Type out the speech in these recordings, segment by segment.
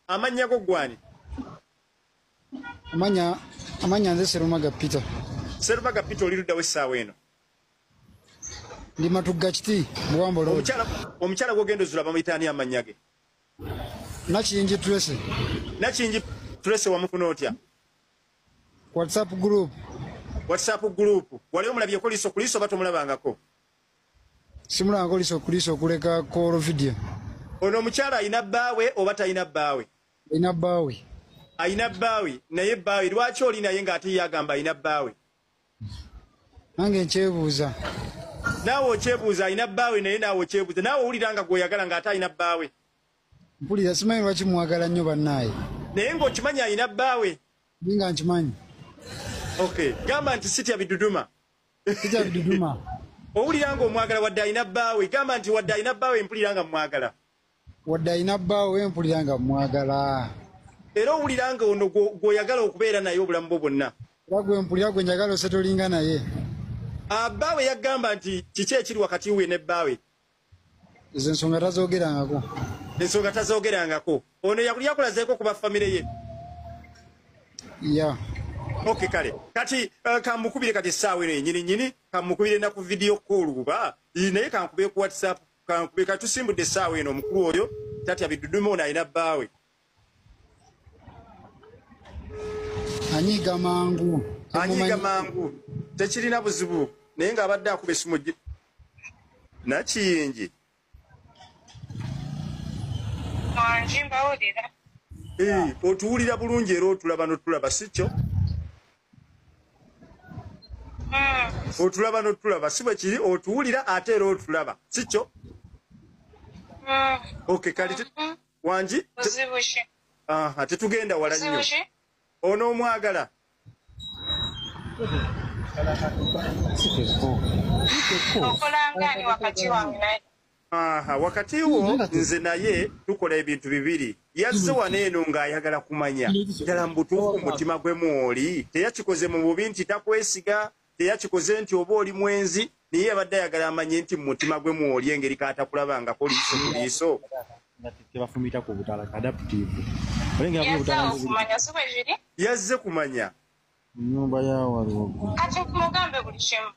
Amanya go gwani. Amanya nze Serumaga Peter. Serumaga Peter oliruda wesaawa eno. Ndi Matugga kiti Buwambo Road. Omukyala gwogenda ozula bamuyitaani amannya ge. Nakingi Tracy. Nakingi Tracy wamufuna otya? WhatsApp group. Wali omulabyeko liiso ku liiso oba tomulabangako? Simulabangako liiso ku liiso okuleka call video. Ono omukyala ayina bbaawe oba talina bbaawe? Ayina bbaawe. Ayina bbaawe, naye bbaawe lwaki oli naye ng'ate yagamba ayina bbaawe? Nange nkyebuuza. Naawe okyebuuza ayina bbaawe naye naawe okyebuuza. Naawe owulira nga gw'oyagala ng'ate ayina bbaawe. Mpulira simanyi lwaki mwagala nnyo bannaaye. Naye ng'okimanyi ayina bbaawe. Nga nkimanyi. Okay, gamba nti sitya biduduma. Sitya biduduma. Owulira ng'omwagala wadde ayina bbaawe. Gamba nti wadde ayina bbaawe mpulira nga mwagala. Wadde ayina bbaawe mpulira nga mwagala. Era owulira nga ono gw'oyagala okubeera naye obulamu bwo bwonna. Era gwe mpulira gwe njagala osetolinga naye. Bbaawe yagamba nti kiki ekiri wakati we ne bbaawe? Ezo ensonga tazoogerangako. Ensonga tazoogerangako. Ono yakulazeeko ku baffamire ye? Ya. Okay, kale. Kati kamukubire kati essaawa eno yennyini kamukubire na ku video call kuba naye kankubire ku WhatsApp kankubire kati tusimbudde essaawa eno omukulu oyo tatya biduduma ono ayina bbaawe. Anyiga mangu. Tekirina buzibu naye ng'abadde akuba essimu Nakiyingi. Otuwulira bulungi era otulaba n'otulaba sikyo? Otulaba n'otulaba si bwe kiri otuwulira ate era otulaba sikyo? Okay, kale wangi tetugenda wala nnyo. Onoomwagala? Wakati wo nze naye tukola ebintu bibiri. Yazze wano eno ng'ayagala kumanya ddala mu butuufu mutima gwe mwoli. Teyakikoze mu bubi nti takwesiga, teyakikoze nti oba oli mwenzi, naye abadde ayagala amanye nti mu mutima gwe mwoli engeri kaatakulabangako liiso ku liiso. Yazze kumanya. Nyumba ya waliwo. Kati mugambe buli kimu.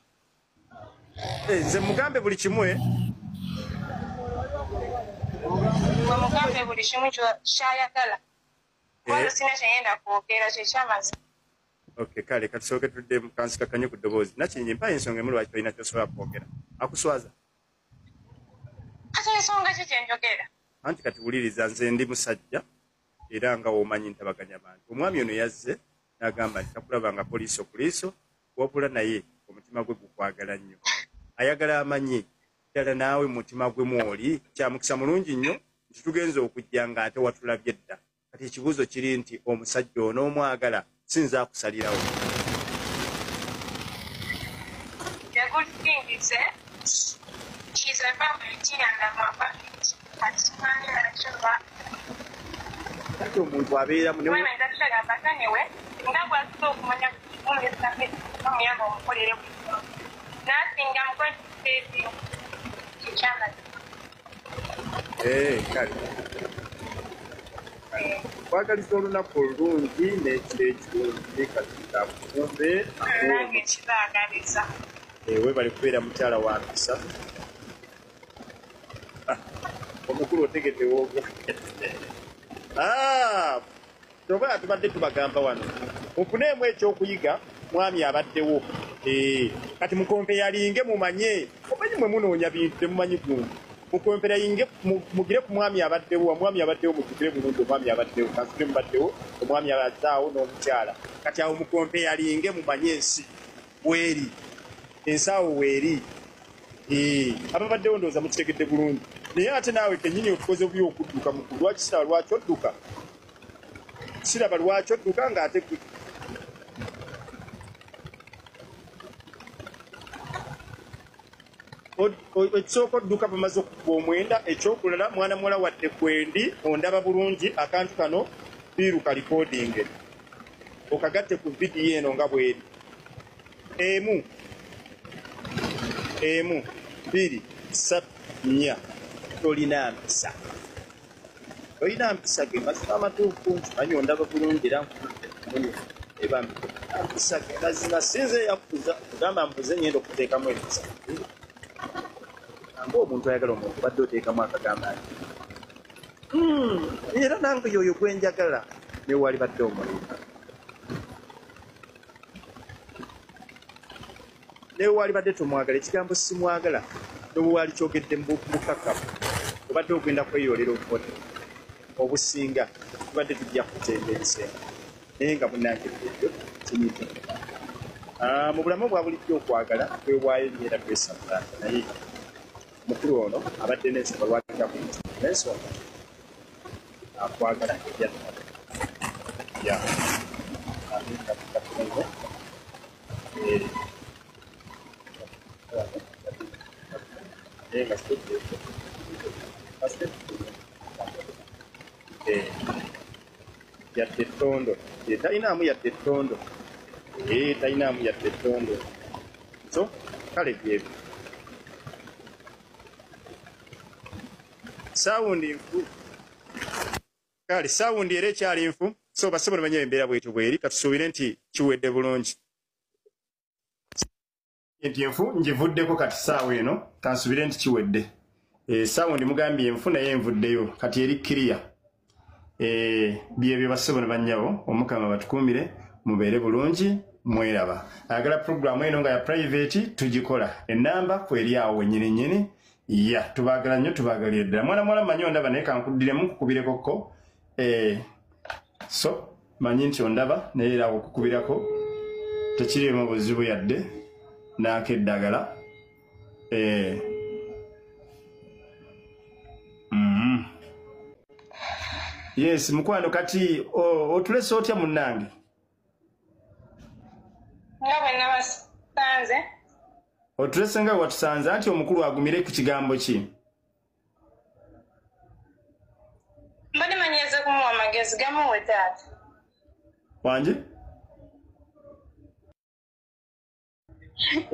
Nze mugambe buli kimu Mugambe buli kimu kyayagala. Wano sina kyeyenda kwogera kyekyamaze. Okay, kale katusooke tudde mu kansikakanye ku ddoboozi. Nakingi mpa ensonga emu lwaki tolina kyosobola kwogera. Akuswaza? Ate ensonga ki kyenjogera? Anti kati wuliriza nze ndi musajja era nga womanyi ntabaganya bantu. Omwami ono yazze n'agamba nti takulabangako liiso ku liiso wabula naye omutima gwe gukwagala nnyo. Ayagala amanye ddala naawe mu mutima gwe mwoli. Kya mukisa mulungi nnyo nti tugenze okujja ng'ate watulabye dda. Kati ekibuuzo kiri nti omusajja onoomwagala sinza akusalirawo. The good thing is she's a family kati omuntu abeera mu kale kwagaliza olunaku olulungi n'ekiro ekirungi katika kumbe we bali kubeera mukyala wa mpisa omukulu otegedde woogo toba tubadde tubagamba wano mufuneemu ekyokuyiga mwami abaddewo kati mukompe yalinge mumanye omanyi mwe munoonya bintu temumanyi gumu mukompera yinge mugire ku mwami abaddewo mukigire bulungi omwami abaddewo kansule mubaddewo omwami abazaawo n'omukyala kati awo mukompe yalinge mumanye ensi weeri ensaawo weeri ababaddewo ndowooza mukitegedde bulungi naye ate naawe kennyini otukoze bubi okudduka mukulu lwaki siraba lwaki odduka siraba lwaki odduka ng'ate ekisooka odduka bamaze okukuba omwenda ekyokulala mwana muwala wadde kwendi ondaba bulungi akantu kano biiruka recording okagatte ku vidiyo eno nga bweri emu 2 3 4 tolina mpisa oyina mpisa ge mazima amatuufu manyi ondaba bulungi era eba mpisa ge mazima sinze yakuza kugamba mbuze ngenda okuteekamu empisa nga omuntu ayagala omuntu badde oteekamu akagamba era nange yoyo gwenjagala newali badde omulinda newali badde tomwagala ekigambo simwagala nobwewali kyogedde mukakamu obadde ogenda kweyolera obubone obusinga tubadde tujja kutendense naye nga munange ebyo kinyita mu bulamu bwa bulijjo okwagala kwewaayo nyeera twesabula naye mukulu ono abadde nensonga lwakiraku nensonga akwagala yadde ettondo talinaamu yadde ettondo talinaamu yadde ettondo so kale byebyo saawundi nfu kale saawundi era ekyali nfu so basobola manyi embeera bwetyo bweri katusuubire nti kiwedde bulungi nti enfu ngivuddeko kati saawa eno kansubire nti kiwedde saawundi mugambye enfu naye envuddeyo kati eri kiriya byebyo basobola bannyabo omukama batukuumire mubeere bulungi mweraba ayagala puroguramu eno nga ya private tugikola enamba kweri awo wenyininyini ya tubaagala nnyo tubaagalira ddala mwana manyi ondaba naye kankuddiremu nkukubireko so manyi nti ondaba naye era okukubirako tekirimu buzibu yadde n'akeddagala yes mukwano kati otulese otya munnange nga bwe nabasanze otulese nga watusanze anti omukulu agumire ku kigambo ki mbadde manyize kumuwa amagezi gamuwe taata wange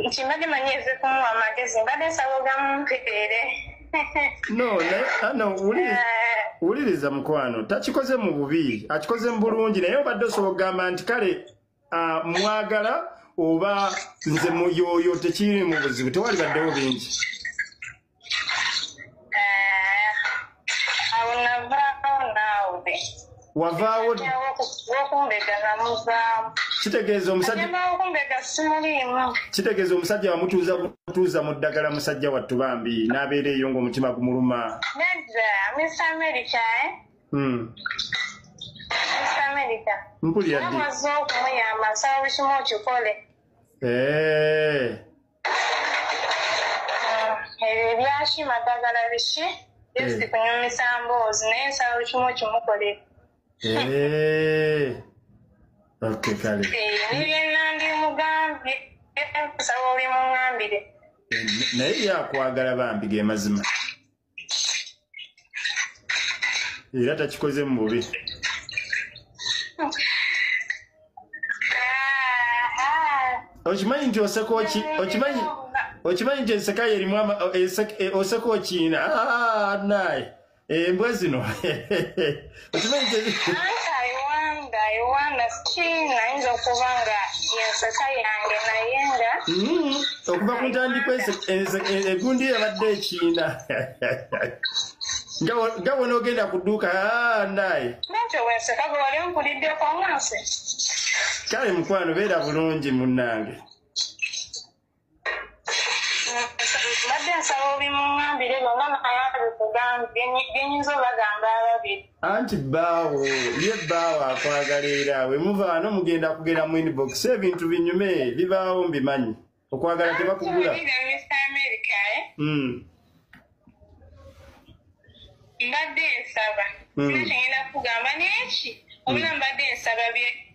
nti mbadde manyize kumuwa amagezi mbadde nsaba ogamumpeere no wuliriza mukwano takikoze mu bubi akikoze mu bulungi naye obadde osobola okugamba nti kale mwagala oba nze muyoyo tekiri mu buzibu tewali baddewo bingi awo navaawo naawe wavaawo wokumbegana kitegeeza omusajja wamutuuza mu ddagala musajja wattu bambi n'abeera eyo ng'omutima gumuluma Miss America Miss America mpulira ddi namaze okumuyamba nsaba bukimu okikole ebyo ebyakima ddagala biki yesi kunyumisa mboozi naye nsaba bukimu okimukolere okay kale nibyenandi mugambye nsaba oli muŋŋambire naye yakwagala bambi ge mazima era takikoze mu bubi okimanyi nti okimanyi nti enseka yerimu oseka okiina naye embwa zino okimanyi iwanda kinayinza okuba nga yenseka yange naye nga okuva ku ntandikwa egundi yabadde ekiina nga wona ogenda ku dduuka naye nakyo wenseka gwe wali mpuliddeku amaaso kale mukwano beera bulungi munnange badde nsaba obimuŋŋambire byonna naye abikugambye byenyinza obagamba ababiri anti bbaawo ye bbaawo akwagala era we muva wano mugenda kugenda mu inbox ebintu binyume bibaawo mbimanyi okwagala tebakugula mbadde nsaba sinakigenda kugamba neki obula mbadde nsaba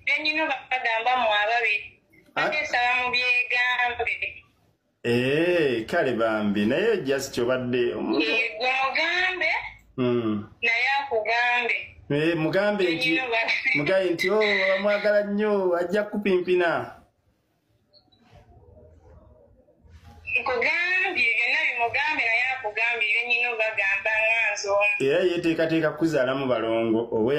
byenyina bagamba mu ababiri mbadde nsaba mu byegambe kale bambi naye just obadde mugambe naye akugambe mugambe nti amwagala nnyo ajja kupimpina nkugambye byonna bimugambe naye akugambye byenyina bagamba nze omu era yeteekateeka kuzaalamu balongo oba